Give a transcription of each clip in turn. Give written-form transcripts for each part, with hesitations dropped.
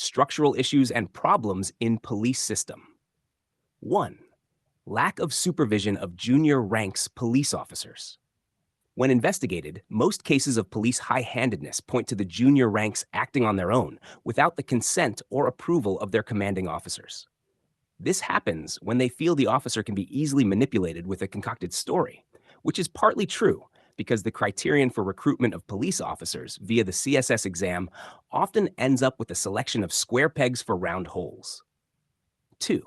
structural issues and problems in police system. 1. Lack of supervision of junior ranks police officers. When investigated, most cases of police high-handedness point to the junior ranks acting on their own without the consent or approval of their commanding officers. This happens when they feel the officer can be easily manipulated with a concocted story, which is partly true because the criterion for recruitment of police officers via the CSS exam often ends up with a selection of square pegs for round holes. 2.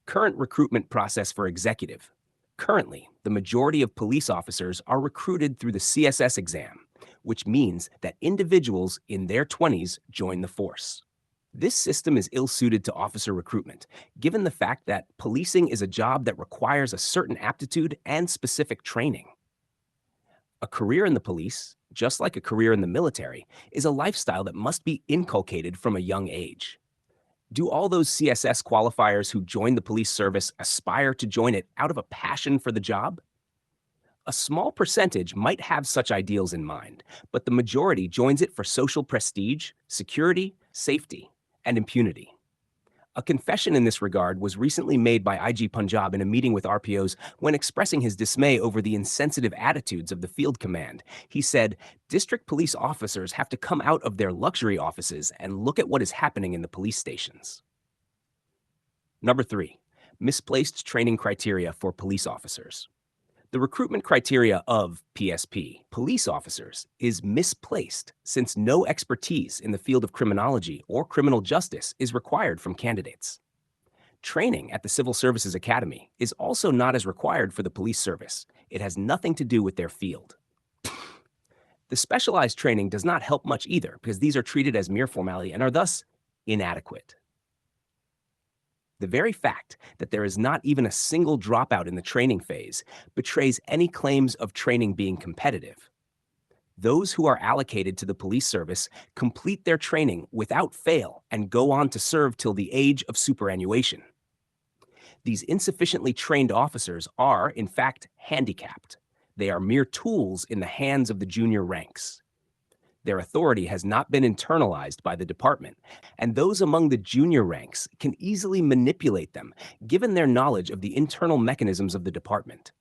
Current recruitment process for executive. Currently, the majority of police officers are recruited through the CSS exam, which means that individuals in their 20s join the force. This system is ill-suited to officer recruitment, given the fact that policing is a job that requires a certain aptitude and specific training. A career in the police, just like a career in the military, is a lifestyle that must be inculcated from a young age. Do all those CSS qualifiers who join the police service aspire to join it out of a passion for the job? A small percentage might have such ideals in mind, but the majority joins it for social prestige, security, safety, and impunity. A confession in this regard was recently made by IG Punjab in a meeting with RPOs when expressing his dismay over the insensitive attitudes of the field command. He said, "District police officers have to come out of their luxury offices and look at what is happening in the police stations." Number 3, misplaced training criteria for police officers. The recruitment criteria of PSP, police officers, is misplaced since no expertise in the field of criminology or criminal justice is required from candidates. Training at the Civil Services Academy is also not as required for the police service. It has nothing to do with their field. The specialized training does not help much either because these are treated as mere formality and are thus inadequate. The very fact that there is not even a single dropout in the training phase betrays any claims of training being competitive. Those who are allocated to the police service complete their training without fail and go on to serve till the age of superannuation. These insufficiently trained officers are, in fact, handicapped. They are mere tools in the hands of the junior ranks. Their authority has not been internalized by the department, and those among the junior ranks can easily manipulate them, given their knowledge of the internal mechanisms of the department.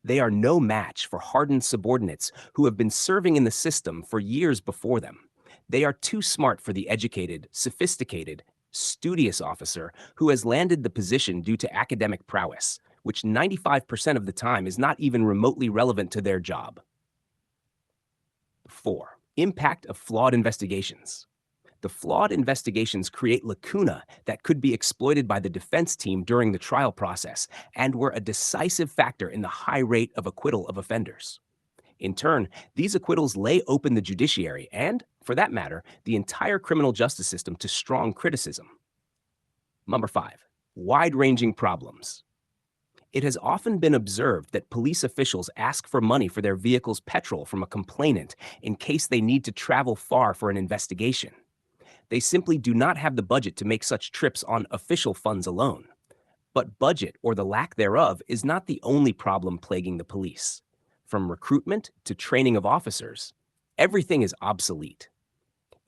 They are no match for hardened subordinates who have been serving in the system for years before them. They are too smart for the educated, sophisticated, studious officer who has landed the position due to academic prowess, which 95% of the time is not even remotely relevant to their job. 4. Impact of flawed investigations. The flawed investigations create lacuna that could be exploited by the defense team during the trial process and were a decisive factor in the high rate of acquittal of offenders. In turn, these acquittals lay open the judiciary and, for that matter, the entire criminal justice system to strong criticism. Number 5. Wide-ranging problems. It has often been observed that police officials ask for money for their vehicle's petrol from a complainant in case they need to travel far for an investigation. They simply do not have the budget to make such trips on official funds alone. But budget, or the lack thereof, is not the only problem plaguing the police. From recruitment to training of officers, everything is obsolete.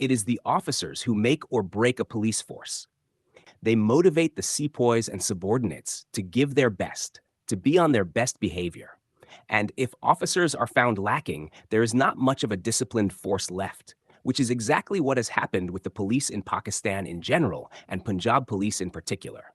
It is the officers who make or break a police force. They motivate the sepoys and subordinates to give their best, to be on their best behavior. And if officers are found lacking, there is not much of a disciplined force left, which is exactly what has happened with the police in Pakistan in general and Punjab police in particular.